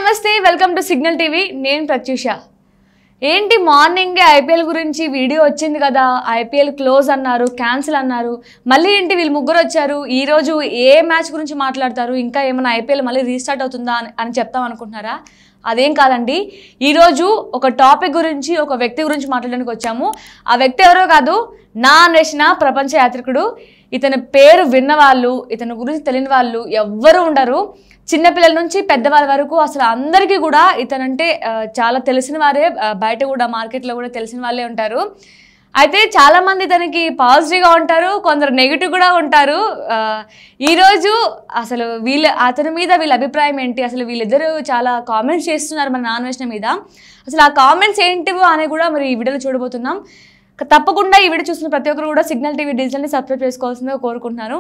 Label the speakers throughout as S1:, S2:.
S1: నమస్తే welcome to signal TV నేను ప్రత్యూష ఏంటి మార్నింగ్ ఐపీఎల్ గురించి వీడియో వచ్చింది కదా ఐపీఎల్ క్లోజ్ అన్నారు క్యాన్సిల్ అన్నారు మళ్ళీ ఏంటి వీళ్ళు ముగ్గురు వచ్చారు ఈ రోజు ఏ మ్యాచ్ గురించి మాట్లాడతారు ఇంకా ఏమైనా ఐపీఎల్ మళ్ళీ రీస్టార్ట్ అవుతుందా అని చెప్తాం అనుకుంటున్నారా అదేం కాదండి ఈ రోజు ఒక టాపిక్ గురించి ఒక వ్యక్తి గురించి మాట్లాడడానికి వచ్చాము ఆ వ్యక్తి ఎవరో కాదు నా అన్వేషణ ప్రపంచ యాత్రికుడు ఇతని పేరు విన్నవాళ్ళు ఇతని గురించి తెలియని వాళ్ళు ఎవ్వరూ ఉండరు చిన్నపిల్లల నుంచి పెద్దవాళ్ళ వరకు అసలు అందరికీ కూడా ఇతనంటే చాలా తెలిసిన వారే బయట కూడా మార్కెట్లో కూడా తెలిసిన వాళ్ళే ఉంటారు అయితే చాలామంది ఇతనికి పాజిటివ్గా ఉంటారు కొందరు నెగిటివ్ కూడా ఉంటారు ఈరోజు అసలు అతని మీద వీళ్ళ అభిప్రాయం ఏంటి అసలు వీళ్ళిద్దరూ చాలా కామెంట్స్ చేస్తున్నారు మన నాన్వేషణ మీద అసలు ఆ కామెంట్స్ ఏంటివో అని కూడా మరి ఈ వీడియోలో చూడబోతున్నాం తప్పకుండా ఈ వీడియో చూస్తున్న ప్రతి ఒక్కరు కూడా సిగ్నల్ టీవీ డిజిటల్ని సబ్స్క్రైబ్ చేసుకోవాల్సిందిగా కోరుకుంటున్నాను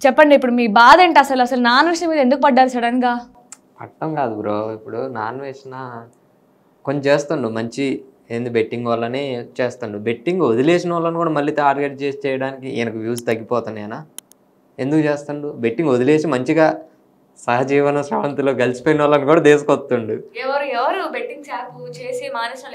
S1: చెప్పండి ఇప్పుడు మీ బాధ ఏంటి అసలు నాన్వేషణ మీద ఎందుకు పడ్డారు సడన్గా
S2: పట్టం కాదు బ్రో ఇప్పుడు నాన్వేషణ కొంచెం చేస్తుండు మంచి ఏంది బెట్టింగ్ వాళ్ళని చేస్తుండు బెట్టింగ్ వదిలేసిన వాళ్ళని కూడా మళ్ళీ టార్గెట్ చేసి చేయడానికి ఈయనకు వ్యూస్ తగ్గిపోతున్నాయనా ఎందుకు చేస్తుండు బెట్టింగ్ వదిలేసి మంచిగా సహజీవన స్రవంతిలో కలిసిపోయిన వాళ్ళని కూడా తీసుకొస్తుండు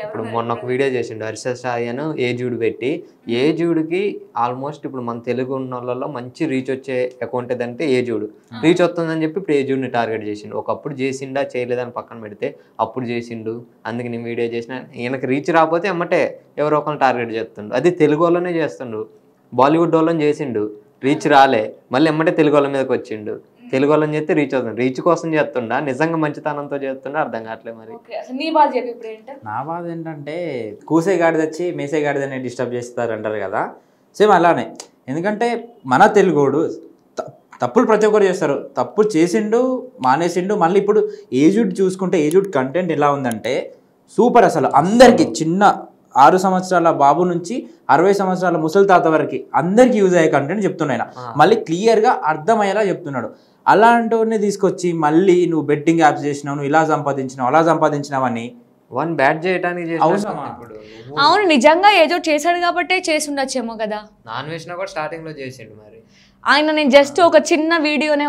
S2: ఇప్పుడు మొన్న ఒక వీడియో చేసిండు హర్ష సాయి అని ఏజూడు పెట్టి ఏజూడికి ఆల్మోస్ట్ ఇప్పుడు మన తెలుగు ఉన్న వాళ్ళలో మంచి రీచ్ వచ్చే అకౌంట్ ఏదంటే ఏజూడు రీచ్ వస్తుందని చెప్పి ఇప్పుడు ఏజూడిని టార్గెట్ చేసిండు ఒకప్పుడు చేసిండా చేయలేదని పక్కన పెడితే అప్పుడు చేసిండు అందుకే నేను వీడియో చేసిన ఈయనకి రీచ్ రాకపోతే అమ్మటే ఎవరో ఒకరిని టార్గెట్ చేస్తుండు అది తెలుగు వాళ్ళనే చేస్తుండు బాలీవుడ్ వాళ్ళని చేసిండు రీచ్ రాలే మళ్ళీ ఎమ్మటే తెలుగు వాళ్ళ మీదకి వచ్చిండు తెలుగు వాళ్ళని చేస్తే రీచ్ అవుతుంది రీచ్ కోసం చేస్తుండా నిజంగా మంచితనంతో చేస్తుండా అర్థం కావట్లేదు మరి
S3: నా బాధ ఏంటంటే కూసే గాడిద వచ్చి మేసే గాడిదని డిస్టర్బ్ చేస్తారు అంటారు కదా సేమ్ అలానే ఎందుకంటే మన తెలుగోడు తప్పులు ప్రతి ఒక్కరు చేస్తారు తప్పు చేసిండు మానేసిండు మళ్ళీ ఇప్పుడు ఏజుడ్ చూసుకుంటే ఏజుడ్ కంటెంట్ ఎలా ఉందంటే సూపర్ అసలు అందరికీ చిన్న 6 సంవత్సరాల బాబు నుంచి 60 సంవత్సరాల ముసలి తాత వరకు అందరికి యూజ్ అయ్యే కంటెంట్ చెప్తున్నాయి మళ్ళీ క్లియర్గా అర్థమయ్యేలా చెప్తున్నాడు అలాంటివన్నీ తీసుకొచ్చి మళ్ళీ నువ్వు బెట్టింగ్ యాప్స్ చేసినావు నువ్వు ఇలా సంపాదించినావు అలా సంపాదించినావని
S2: వన్ బ్యాట్ చేయడానికి
S1: అవును నిజంగా ఏదో చేశాడు కాబట్టి చేసి ఉండొచ్చేమో కదా
S2: నాన్వేషణ కూడా స్టార్టింగ్ లో చేసిండు మరి
S1: ఆయన నేను జస్ట్ ఒక చిన్న వీడియోనే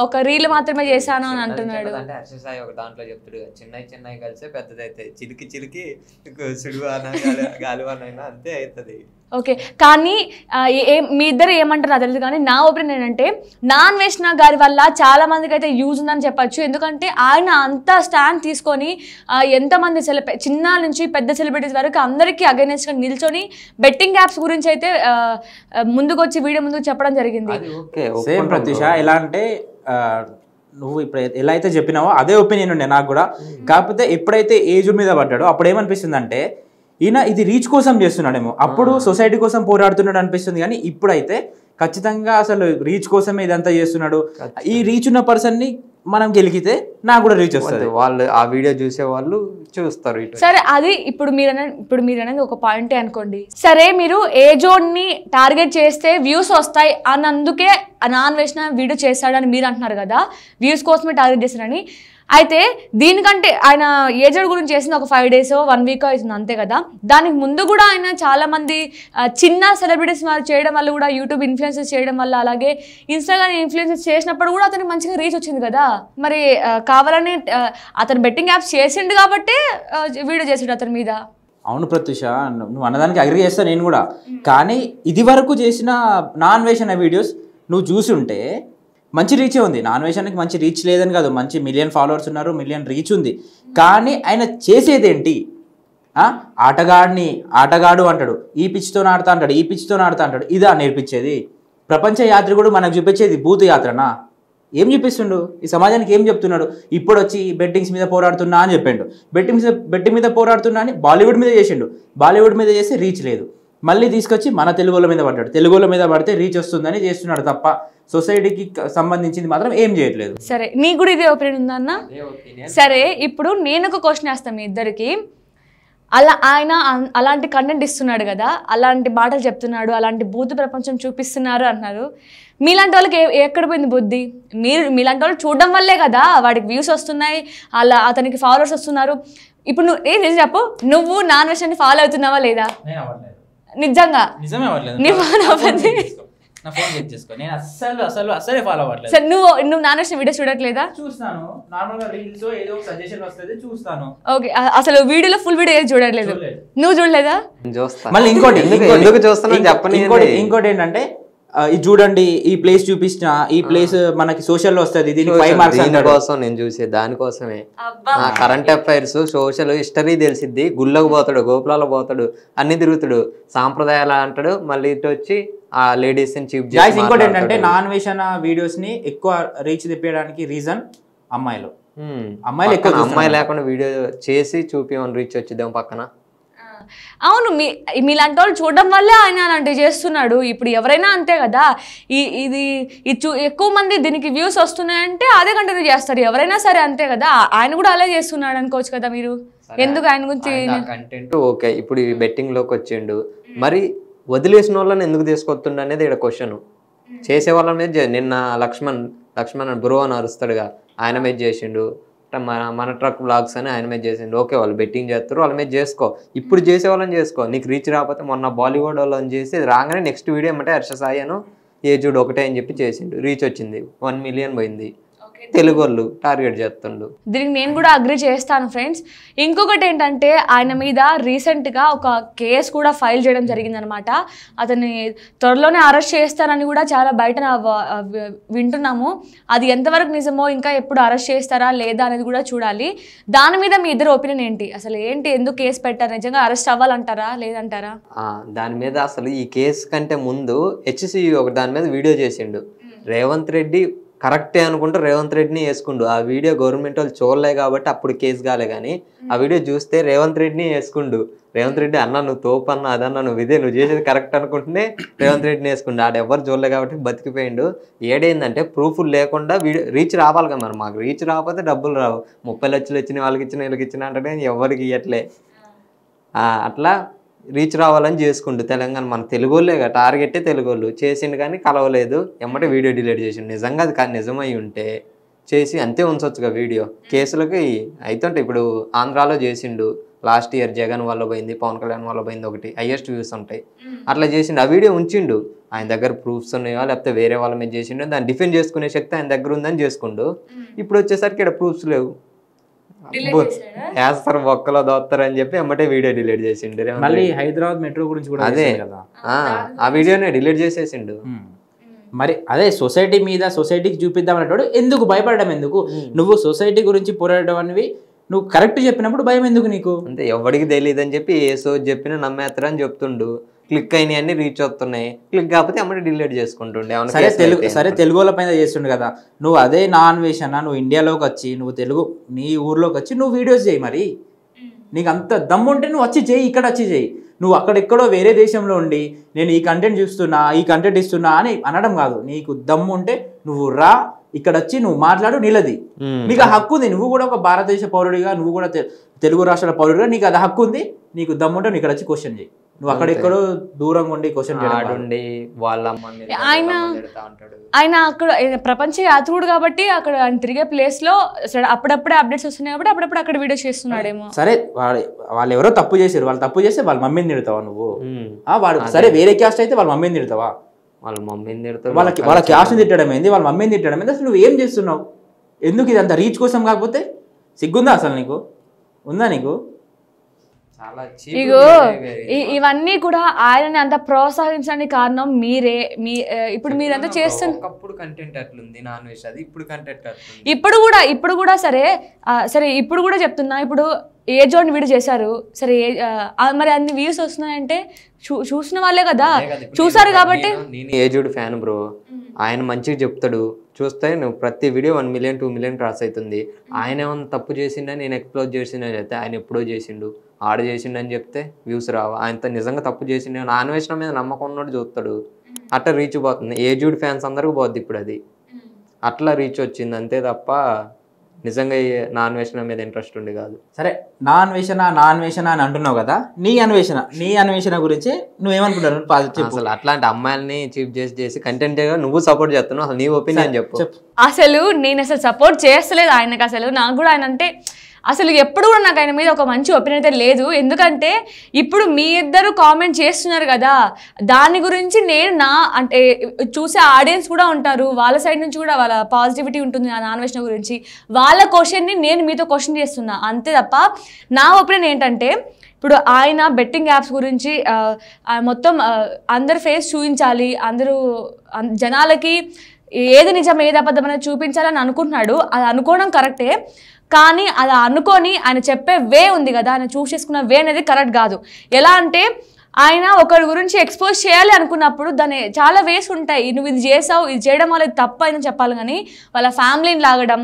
S1: ఒక రీల్ మాత్రమే చేశాను అని అంటున్నాడు
S2: అంటే హర్షసాయి ఒక దాంట్లో చెప్తాడు చిన్నవి కలిసే పెద్దదైతే చిలికి చిలికి గాలివానైనా అంతే అవుతుంది
S1: ఓకే కానీ మీ ఇద్దరు ఏమంటారు నాకు తెలియదు కానీ నా ఒపీనియన్ ఏంటంటే నాన్వేషణ గారి వల్ల చాలా మందికి అయితే యూజ్ ఉందని చెప్పచ్చు ఎందుకంటే ఆయన అంతా స్టాండ్ తీసుకొని ఎంతమంది చిన్న నుంచి పెద్ద సెలబ్రిటీస్ వరకు అందరికీ అగైనెస్ట్గా నిల్చొని బెట్టింగ్ యాప్స్ గురించి అయితే ముందుకు వచ్చి వీడియో ముందుకు చెప్పడం జరిగింది
S3: సేమ్ ప్రత్యూష ఎలా అంటే నువ్వు ఇప్పుడు ఎలా అయితే చెప్పినావో అదే ఒపీనియన్ ఉండే నాకు కూడా కాకపోతే ఎప్పుడైతే ఏజ్ మీద పడ్డాడో అప్పుడు ఏమనిపిస్తుంది అంటే ఈయన ఇది రీచ్ కోసం చేస్తున్నాడేమో అప్పుడు సొసైటీ కోసం పోరాడుతున్నాడు అనిపిస్తుంది కానీ ఇప్పుడైతే ఖచ్చితంగా అసలు రీచ్ కోసమే ఇదంతా చేస్తున్నాడు ఈ రీచ్ ఉన్న పర్సన్ని మనం గెలిగితే నాకు కూడా రీచ్ వస్తుంది
S2: వాళ్ళు ఆ వీడియో చూసే వాళ్ళు చూస్తారు
S1: సరే అది ఇప్పుడు మీరు అనేది ఒక పాయింటే అనుకోండి సరే మీరు ఏజోడ్ని టార్గెట్ చేస్తే వ్యూస్ వస్తాయి అన్నందుకే నాన్వేషణ వీడియో చేస్తాడని మీరు అంటున్నారు కదా వ్యూస్ కోసమే టార్గెట్ చేస్తాడని అయితే దీనికంటే ఆయన ఏజెడ్ గురించి చేసింది ఒక 5 days 1 week అవుతుంది అంతే కదా దానికి ముందు కూడా ఆయన చాలా మంది చిన్న సెలబ్రిటీస్ వారు చేయడం వల్ల కూడా యూట్యూబ్ ఇన్ఫ్లుయెన్సెస్ చేయడం వల్ల అలాగే ఇన్స్టాగ్రామ్ ఇన్ఫ్లుయెన్సెస్ చేసినప్పుడు కూడా అతనికి మంచిగా రీచ్ వచ్చింది కదా మరి కావాలని అతను బెట్టింగ్ యాప్స్ చేసిండు కాబట్టి వీడియో చేసాడు అతని మీద
S3: అవును ప్రత్యూష నువ్వు అన్నదానికి అగ్రి చేస్తా నేను కూడా కానీ ఇది వరకు చేసిన నాన్వేషణ వీడియోస్ నువ్వు చూసి ఉంటే మంచి రీచే ఉంది నాన్వేషణకి మంచి రీచ్ లేదని కాదు మంచి 1 million ఫాలోవర్స్ ఉన్నారు 1 million రీచ్ ఉంది కానీ ఆయన చేసేదేంటి ఆటగాడు అంటాడు ఈ పిచ్చితో ఆడుతా అంటాడు ఈ పిచ్చితో ఆడుతా అంటాడు ఇదా నేర్పించేది ప్రపంచ యాత్రికుడు మనకు చూపించేది బూత్ యాత్రనా ఏం చూపిస్తుండు ఈ సమాజానికి ఏం చెప్తున్నాడు ఇప్పుడు వచ్చి బెట్టింగ్స్ మీద పోరాడుతున్నా అని చెప్పిండు బెట్టింగ్ మీద పోరాడుతున్నా అని బాలీవుడ్ మీద చేసిండు బాలీవుడ్ మీద చేస్తే రీచ్ లేదు మళ్ళీ తీసుకొచ్చి మన తెలుగుల మీద పడ్డాడు తెలుగుల మీద పడితే రీచ్ వస్తుందని చేస్తున్నాడు తప్ప సొసైటీకి సంబంధించింది మాత్రం ఏం చేయట్లేదు
S1: సరే నీకు కూడా ఇదే ఒపీనియన్ ఉందన్న సరే ఇప్పుడు నేను ఒక క్వశ్చన్ వేస్తాను మీ ఇద్దరికి ఆయన అలాంటి కంటెంట్ ఇస్తున్నాడు కదా అలాంటి మాటలు చెప్తున్నాడు అలాంటి బూత్ ప్రపంచం చూపిస్తున్నారు అన్నారు మీలాంటి వాళ్ళకి ఎక్కడ పోయింది బుద్ధి మీలాంటి వాళ్ళు చూడడం వల్లే కదా వాడికి వ్యూస్ వస్తున్నాయి అతనికి ఫాలోవర్స్ వస్తున్నారు ఇప్పుడు నువ్వు ఏం చెప్పు నువ్వు నాన్వేషణని ఫాలో అవుతున్నావా లేదా నిజంగా
S3: నా ఫోన్ చెక్ చేసుకో. నేను అస్సలే ఫాలో అవ్వట్లేదు.
S1: సరే నువ్వు నానేసిన వీడియో చూడట్లేదా?
S3: చూస్తాను, నార్మల్గా రీల్స్ ఏదో సజెషన్ వస్తుంది చూస్తాను.
S1: ఓకే, అసలు వీడియోలో ఫుల్ వీడియో ఏది చూడట్లేదు. నువ్వు చూడలేదా?
S3: మళ్ళీ ఇంకోటి
S2: ఇంకోటి
S3: ఏంటంటే ఇది చూడండి, ఈ ప్లేస్ చూపించిన, ఈ ప్లేస్ మనకి సోషల్లో వస్తుంది, దీనికి 5 మార్క్స్.
S2: దీనికోసం నేను చూసే దానికోసమే కరెంట్ అఫైర్స్, సోషల్ హిస్టరీ తెలిసిద్ది. గుళ్ళకు పోతాడు, గోపురాలు పోతాడు, అన్ని తిరుగుతాడు, సాంప్రదాయాలు అంటాడు, మళ్ళీ ఇటు వచ్చి ఆ లేడీస్ చీప్.
S3: ఇంకోటి ఏంటంటే నాన్ వేషన్ వీడియోస్ ని ఎక్కువ రీచ్ తెప్పడానికి రీజన్ అమ్మాయిలు ఎక్కువ.
S2: అమ్మాయి లేకుండా వీడియో చేసి చూపించమని రీచ్ వచ్చిద్దాం పక్కన.
S1: అవును, మీలాంటి వాళ్ళు చూడడం వల్లే ఆయన అలాంటివి చేస్తున్నాడు. ఇప్పుడు ఎవరైనా అంతే కదా, ఇది ఎక్కువ మంది దీనికి వ్యూస్ వస్తున్నాయంటే అదే కంటిన్యూ చేస్తారు. ఎవరైనా సరే అంతే కదా, ఆయన కూడా అలా చేస్తున్నాడు అనుకోవచ్చు కదా మీరు. ఎందుకు ఆయన గురించి
S2: కంటెంట్ ఓకే. ఇప్పుడు ఈ బెట్టింగ్ లోకి వచ్చిండు, మరి వదిలేసిన వాళ్ళని ఎందుకు తీసుకొస్తుండ అనేది ఇక్కడ క్వశ్చన్. చేసే వాళ్ళ మీద నిన్న లక్ష్మణ్ బ్రో అని అరుస్తాడుగా, ఆయన మీద చేసిండు. మన ట్రక్ బ్లాగ్స్ అని ఆయన మీద చేసిండు. ఓకే, వాళ్ళు బెట్టింగ్ చేస్తారు, వాళ్ళ మీద చేసుకో. ఇప్పుడు చేసే వాళ్ళని చేసుకో. నీకు రీచ్ రాకపోతే మొన్న బాలీవుడ్ వాళ్ళని చేసి రాగానే నెక్స్ట్ వీడియో ఏమంటే హర్ష సాయి అను ఏజుడు ఒకటే అని చెప్పి చేసిండు. రీచ్ వచ్చింది, 1 మిలియన్ పోయింది. తెలుగు వాళ్ళు టార్గెట్ చేస్తుండు.
S1: దీనికి నేను కూడా అగ్రి చేస్తాను ఫ్రెండ్స్. ఇంకొకటి ఏంటంటే ఆయన మీద రీసెంట్గా ఒక కేసు కూడా ఫైల్ చేయడం జరిగిందనమాట. అతన్ని త్వరలోనే అరెస్ట్ చేస్తారని కూడా చాలా బయట వింటున్నాము. అది ఎంతవరకు నిజమో, ఇంకా ఎప్పుడు అరెస్ట్ చేస్తారా లేదా అనేది కూడా చూడాలి. దాని మీద మీ ఇద్దరు ఒపీనియన్ ఏంటి? అసలు ఏంటి, ఎందుకు కేసు పెట్టారు? నిజంగా అరెస్ట్ అవ్వాలంటారా లేదంటారా?
S2: దాని మీద అసలు ఈ కేసు కంటే ముందు HCU ఒక దాని మీద వీడియో చేసిండు. రేవంత్ రెడ్డి కరెక్టే అనుకుంటూ రేవంత్ రెడ్డిని వేసుకుండు. ఆ వీడియో గవర్నమెంట్ వాళ్ళు చూడలే కాబట్టి అప్పుడు కేసు కాలే, కానీ ఆ వీడియో చూస్తే రేవంత్ రెడ్డిని వేసుకుండు. రేవంత్ రెడ్డి అన్న నువ్వు తోపన్నా, అదన్నా నువ్వు ఇదే నువ్వు చేసేది కరెక్ట్ అనుకుంటేనే రేవంత్ రెడ్డిని వేసుకుండు. ఆడెవరు చూడలే కాబట్టి బతికిపోయిండు. ఏడైందంటే ప్రూఫ్ లేకుండా వీడియో రీచ్ రావాలి కదా, మరి మాకు రీచ్ రాకపోతే డబ్బులు రావు. 30 లక్షలు వచ్చినాయి, వాళ్ళకి ఇచ్చిన వీళ్ళకి ఇచ్చిన అంటే ఎవరికి ఇవ్వట్లే. అట్లా రీచ్ రావాలని చేసుకుండు. తెలంగాణ మన తెలుగు వాళ్ళే టార్గెట్టే తెలుగు వాళ్ళు చేసిండు, కానీ కలవలేదు. ఎమ్మటే వీడియో డిలీట్ చేసిండు. నిజంగా అది కానీ నిజమై ఉంటే చేసి అంతే ఉంచవచ్చుగా వీడియో. కేసులకి అయితే ఇప్పుడు ఆంధ్రాలో చేసిండు. లాస్ట్ ఇయర్ జగన్ వల్ల పోయింది, పవన్ కళ్యాణ్ వల్ల పోయింది, ఒకటి హైయెస్ట్ వ్యూస్ ఉంటాయి. అట్లా చేసిండు. ఆ వీడియో ఉంచిండు. ఆయన దగ్గర ప్రూఫ్స్ ఉన్నాయో లేకపోతే వేరే వాళ్ళ మీద చేసిండు, దాన్ని డిఫెండ్ చేసుకునే శక్తి ఆయన దగ్గర ఉందని చేసుకుండు. ఇప్పుడు వచ్చేసరికి ఇక్కడ ప్రూఫ్స్ లేవు, వేస్తారు బొక్కలో దోస్తారు అని చెప్పి ఎమ్మటే వీడియో డిలీట్ చేసిండు.
S3: మళ్ళీ హైదరాబాద్ మెట్రో గురించి కూడా
S2: అదే ఆ వీడియోనే డిలీట్ చేసేసిండు.
S3: మరి అదే సొసైటీ మీద సొసైటీకి చూపిద్దాం అనేటోడు ఎందుకు భయపడడం? ఎందుకు నువ్వు సొసైటీ గురించి పోరాడడం అనేవి నువ్వు కరెక్ట్ చెప్పినప్పుడు భయం ఎందుకు నీకు?
S2: అంటే ఎవరికి తెలియదు అని చెప్పి ఏ సో చెప్పినా నమ్మేస్తారని చెప్తుండు. క్లిక్ అయినాయి అన్ని రీచ్ అవుతున్నాయి, క్లిక్ కాకపోతే అమ్మటే డిలీట్ చేసుకుంటుండే.
S3: సరే తెలుగు వాళ్ళ పైన చేస్తుండే కదా. నువ్వు అదే నాన్ వేషన్ నువ్వు ఇండియాలోకి వచ్చి నువ్వు తెలుగు నీ ఊర్లోకి వచ్చి నువ్వు వీడియోస్ చేయి. మరి నీకు అంత దమ్ము ఉంటే నువ్వు వచ్చి చేయి, ఇక్కడ వచ్చి చేయి. నువ్వు అక్కడెక్కడో వేరే దేశంలో ఉండి నేను ఈ కంటెంట్ చూస్తున్నా, ఈ కంటెంట్ ఇస్తున్నా అని అనడం కాదు. నీకు దమ్ము ఉంటే నువ్వు రా, ఇక్కడ వచ్చి నువ్వు మాట్లాడు, నిలది. నీకు ఆ హక్కు ఉంది. నువ్వు కూడా ఒక భారతదేశ పౌరుడిగా, నువ్వు కూడా తెలుగు రాష్ట్రాల పౌరుడిగా నీకు అది హక్కు ఉంది. నీకు దమ్ము ఉంటే నువ్వు ఇక్కడ వచ్చి క్వశ్చన్ చేయి. నువ్వు అక్కడెక్కడో దూరంగా ఉండి క్వశ్చన్
S1: ఆయన అక్కడ ప్రపంచ యాత్రుడు కాబట్టి అక్కడ ఆయన తిరిగే ప్లేస్ లో అప్పుడప్పుడే అప్డేట్స్ వస్తున్నాయి కాబట్టి అప్పుడప్పుడు అక్కడ వీడియో చేస్తున్నాడేమో.
S3: సరే వాళ్ళు ఎవరో తప్పు చేశారు, వాళ్ళు తప్పు చేస్తే వాళ్ళ మమ్మీని తిడతావా నువ్వు? వాడు సరే వేరే క్యాస్ట్ అయితే వాళ్ళ మమ్మీని తిడతావా?
S2: వాళ్ళ మమ్మీని తిడతావు.
S3: వాళ్ళ క్యాస్ట్ని తిట్టడం ఏంది, వాళ్ళ మమ్మీని తిట్టడం ఏంది? అసలు నువ్వు ఏం చేస్తున్నావు? ఎందుకు ఇది అంత రీచ్ కోసం? కాకపోతే సిగ్గుందా అసలు నీకు? ఉందా నీకు?
S1: ఇగో ఇవన్నీ కూడా ఆయనని అంత ప్రోత్సహించడానికి కారణం మీరే. ఇప్పుడు మీరంతా చేస్తున్నారు.
S2: కంటెంట్ అట్లుంది నాన్ వెజ్, అది ఇప్పుడు కంటెంట్ అట్లుంది.
S1: ఇప్పుడు కూడా సరే ఇప్పుడు కూడా చెప్తున్నా. ఇప్పుడు ఏ జోన్ వీడియో చేశారు సరే, మరి అన్ని వ్యూస్ వస్తున్నాయంటే చూసిన వాళ్ళే కదా, చూసారు కాబట్టి.
S2: నేను ఏజుడ్ ఫ్యాన్ బ్రో, ఆయన మంచిగా చెప్తాడు. చూస్తే నువ్వు ప్రతి వీడియో 1 మిలియన్ 2 మిలియన్ క్రాస్ అవుతుంది. ఆయన ఏమన్నా తప్పు చేసిండా, నేను ఎక్స్ప్లోజ్ చేసిండని చెప్తే ఆయన ఎప్పుడో చేసిండు, ఆడ చేసిండని చెప్తే వ్యూస్ రావు. ఆయన నిజంగా తప్పు చేసిండే నాన్ వేసిన మీద నమ్మకం ఉన్నోడు చూస్తాడు. అట్లా రీచ్ పోతుంది. ఏజుడ్ ఫ్యాన్స్ అందరికి పోద్ది ఇప్పుడు అది. అట్లా రీచ్ వచ్చింది అంతే తప్ప నిజంగా నాన్ వేషణ మీద ఇంట్రెస్ట్ ఉండి కాదు.
S3: సరే నాన్ వేషణ అని అంటున్నావు కదా, నీ అన్వేషణ గురించి నువ్వేమనుకుంటావు?
S2: అసలు అట్లాంటి అమ్మాయిల్ని చీప్ చేసి కంటెంట్ నువ్వు సపోర్ట్ చేస్తున్నావు, అసలు నీ ఒపీనియన్ చెప్పు.
S1: అసలు నేను అసలు సపోర్ట్ చేస్తలేదు ఆయనకు. అసలు నాకు కూడా ఆయన అంటే అసలు ఎప్పుడు కూడా నాకు ఆయన మీద ఒక మంచి ఒపీనియన్ అయితే లేదు. ఎందుకంటే ఇప్పుడు మీ ఇద్దరు కామెంట్ చేస్తున్నారు కదా, దాని గురించి నేను అంటే చూసే ఆడియన్స్ కూడా ఉంటారు, వాళ్ళ సైడ్ నుంచి కూడా వాళ్ళ పాజిటివిటీ ఉంటుంది ఆ నాన్వేషణ గురించి, వాళ్ళ క్వశ్చన్ని నేను మీతో క్వశ్చన్ చేస్తున్నా అంతే తప్ప నా ఒపీనియన్ ఏంటంటే ఇప్పుడు ఆయన బెట్టింగ్ యాప్స్ గురించి మొత్తం అందరు ఫేస్ చూపించాలి, అందరూ జనాలకి ఏది నిజం ఏది అబద్ధం అనేది చూపించాలని అనుకుంటున్నాడు. అది అనుకోవడం కరెక్టే, కానీ అది అనుకొని ఆయన చెప్పే వే ఉంది కదా, ఆయన చూస్ చేసుకున్న వే అనేది కరెక్ట్ కాదు. ఎలా అంటే ఆయన ఒకరి గురించి ఎక్స్పోజ్ చేయాలి అనుకున్నప్పుడు దాని చాలా వేస్ ఉంటాయి. నువ్వు ఇది చేసావు, ఇది చేయడం వల్ల తప్పు అయినా చెప్పాలి, కానీ వాళ్ళ ఫ్యామిలీని లాగడం,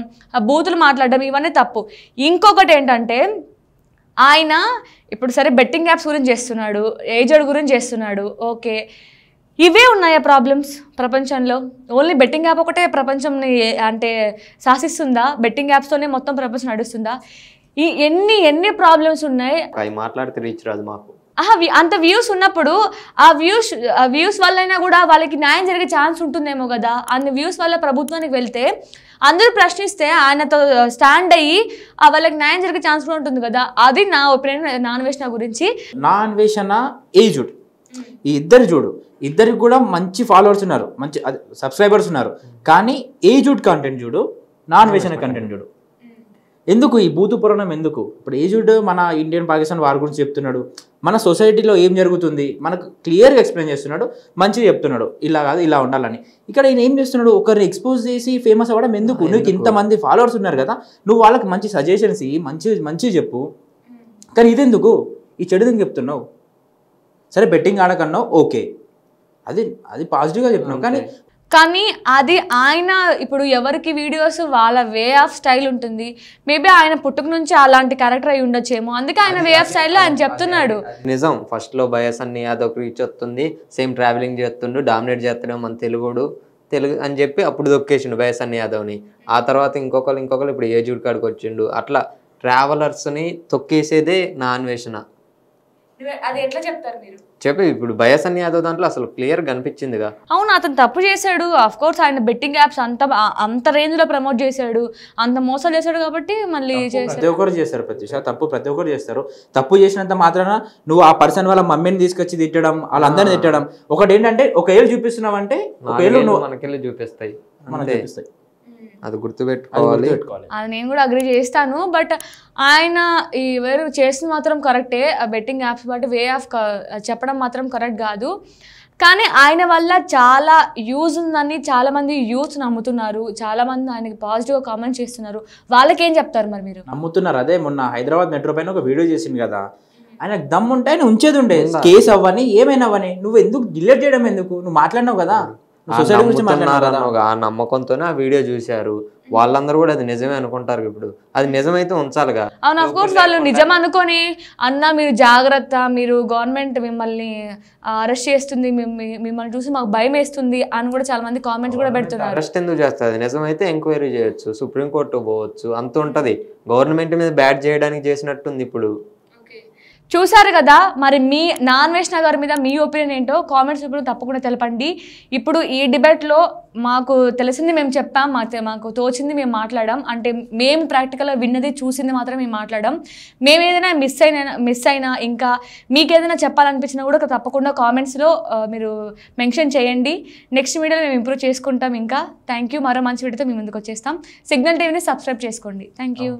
S1: బూతులు మాట్లాడడం ఇవన్నీ తప్పు. ఇంకొకటి ఏంటంటే ఆయన ఇప్పుడు సరే బెట్టింగ్ యాప్స్ గురించి చేస్తున్నాడు, ఏజెడ్ గురించి చేస్తున్నాడు, ఓకే, ఇవే ఉన్నాయా ప్రాబ్లమ్స్ ప్రపంచంలో? ఓన్లీ బెట్టింగ్ యాప్ ఒకటే ప్రపంచంని అంటే శాసిస్తుందా? బెట్టింగ్ యాప్స్తోనే మొత్తం ప్రపంచం నడుస్తుందా? ఎన్ని ప్రాబ్లమ్స్ ఉన్నాయి.
S2: మాట్లాడితే రీచ్ రాదు మాకు.
S1: అంత వ్యూస్ ఉన్నప్పుడు ఆ వ్యూస్ వల్లైనా కూడా వాళ్ళకి న్యాయం జరిగే ఛాన్స్ ఉంటుందేమో కదా. అన్ని వ్యూస్ వల్ల ప్రభుత్వానికి వెళ్తే అందరూ ప్రశ్నిస్తే ఆయనతో స్టాండ్ అయ్యి వాళ్ళకి న్యాయం జరిగే ఛాన్స్ కూడా ఉంటుంది కదా. అది నా ఒపీనియన్ నాన్వేషణ గురించి.
S3: నాన్వేషణ ఏజుడ్ ఈ ఇద్దరికి కూడా మంచి ఫాలోవర్స్ ఉన్నారు, మంచి సబ్స్క్రైబర్స్ ఉన్నారు, కానీ ఏజుడ్ కంటెంట్ చూడు, నాన్వేషణ కంటెంట్ చూడు. ఎందుకు ఈ భూతు పురాణం ఎందుకు? ఇప్పుడు ఏజుడ్ మన ఇండియన్ పాకిస్తాన్ వార్ గురించి చెప్తున్నాడు, మన సొసైటీలో ఏం జరుగుతుంది మనకు క్లియర్గా ఎక్స్ప్లెయిన్ చేస్తున్నాడు, మంచిగా చెప్తున్నాడు, ఇలా కాదు ఇలా ఉండాలని. ఇక్కడ ఈయన ఏం చేస్తున్నాడు, ఒకరిని ఎక్స్పోజ్ చేసి ఫేమస్ అవ్వడం ఎందుకు? నీకు ఇంతమంది ఫాలోవర్స్ ఉన్నారు కదా, నువ్వు వాళ్ళకి మంచి సజెషన్స్ ఇవి, మంచిగా చెప్పు. కానీ ఇదెందుకు, ఈ చెడు ఎందుకు చెప్తున్నావు? సరే బెట్టింగ్ ఆడకన్నావు, ఓకే, అది పాజిటివ్గా చెప్పినావు,
S1: కానీ అది ఆయన ఇప్పుడు ఎవరికి వీడియోస్ వాళ్ళ వే ఆఫ్ స్టైల్ ఉంటుంది. మేబీ ఆయన పుట్టుక నుంచి అలాంటి క్యారెక్టర్ అయి ఉండొచ్చేమో, అందుకే ఆయన వే ఆఫ్ స్టైల్లో ఆయన చెప్తున్నాడు.
S2: నిజం, ఫస్ట్ లో బయసన్ని యాదవ్ రీచ్ వస్తుంది, సేమ్ ట్రావెలింగ్ చేస్తుండు, డామినేట్ చేస్తాడు మన తెలుగు అని చెప్పి అప్పుడు దొక్కేసిండు బయసన్ని యాదవ్ని. ఆ తర్వాత ఇంకొకరు ఇప్పుడు ఏజుడ్ కాడికి వచ్చిండు. అట్లా ట్రావెలర్స్ని తొక్కేసేదే నా అన్వేషణ.
S1: అది ఎట్లా చెప్తారు మీరు
S2: చెప్పి ఇప్పుడు బయసన్ని యాదవ్ దాంట్లో అసలు క్లియర్ కనిపించిందిగా.
S1: అవును, అతను తప్పు చేశాడు. ఆఫ్ కోర్స్ ఆయన బెట్టింగ్ యాప్స్ అంత రేంజ్ లో ప్రమోట్ చేశాడు, అంత మోసాలు చేశాడు కాబట్టి మళ్ళీ
S3: ప్రతి ఒక్కరు చేస్తారు. ప్రతి ఒక్కరు చేస్తారు. తప్పు చేసినంత మాత్రాన నువ్వు ఆ పర్సన్ వాళ్ళ మమ్మీని తీసుకొచ్చి తిట్టడం, వాళ్ళందరినీ తిట్టడం. ఒకటి ఏంటంటే ఒక ఏళ్ళు చూపిస్తున్నావు అంటే ఒక ఏళ్ళు
S2: మనకెళ్ళి చూపిస్తాయి,
S3: చూపిస్తాయి.
S2: అది గుర్తుపెట్టుకోవాలి.
S1: అది నేను కూడా అగ్రీ చేస్తాను. బట్ ఆయన ఈ వేరు చేస్తుంది మాత్రం కరెక్టే. బెట్టింగ్ యాప్స్ బట్టి వే ఆఫ్ చెప్పడం మాత్రం కరెక్ట్ కాదు. కానీ ఆయన వల్ల చాలా యూజ్ ఉందని చాలామంది యూత్ నమ్ముతున్నారు, చాలామంది ఆయనకి పాజిటివ్గా కామెంట్ చేస్తున్నారు. వాళ్ళకి ఏం చెప్తారు మరి మీరు?
S3: నమ్ముతున్నారు. అదే మొన్న హైదరాబాద్ మెట్రో పైన ఒక వీడియో చేసింది కదా, ఆయన దమ్ముంటే ఆయన ఉంచేది ఉండే, కేసు అవ్వని ఏమైనా అవ్వని, నువ్వు ఎందుకు డిలీట్ చేయడం ఎందుకు? నువ్వు మాట్లాడినావు కదా,
S2: ఆ నమ్మకంతోనే ఆ వీడియో చూశారు వాళ్ళందరూ కూడా అది నిజమే అనుకుంటారు. ఇప్పుడు అది నిజమైతే ఉంచాలిగా.
S1: అవును, ఆఫ్ కోర్స్ వాళ్ళు నిజం అనుకొని అన్న మీరు జాగ్రత్త, మీరు గవర్నమెంట్ మిమ్మల్ని అరెస్ట్ చేస్తుంది, మిమ్మల్ని చూసి మాకు భయం వేస్తుంది అని కూడా చాలా మంది కామెంట్స్ కూడా పెడుతున్నారు.
S2: అరెస్ట్ ఎందుకు చేస్తుంది? నిజమైతే ఎంక్వైరీ చేయొచ్చు, సుప్రీంకోర్టు పోవచ్చు, అంత ఉంటది. గవర్నమెంట్ మీద బ్యాట్ చేయడానికి చేసినట్టుంది ఇప్పుడు.
S1: చూసారు కదా, మరి మీ నాన్వేషణ గారి మీద మీ ఒపీనియన్ ఏంటో కామెంట్స్ ఇప్పుడు తప్పకుండా తెలపండి. ఇప్పుడు ఈ డిబేట్లో మాకు తెలిసింది మేము చెప్పాం, మాకు తోచింది మేము మాట్లాడాం, అంటే మేము ప్రాక్టికల్గా విన్నది చూసింది మాత్రం మేము మాట్లాడాం. మేము ఏదైనా మిస్ అయినా ఇంకా మీకు ఏదైనా చెప్పాలనిపించినా కూడా తప్పకుండా కామెంట్స్లో మీరు మెన్షన్ చేయండి. నెక్స్ట్ వీడియోలో మేము ఇంప్రూవ్ చేసుకుంటాం. ఇంకా థ్యాంక్ యూ. మరో మంచి వీడియోతో మీ ముందుకు వచ్చేస్తాం. సిగ్నల్ టీవీని సబ్స్క్రైబ్ చేసుకోండి. Thank you.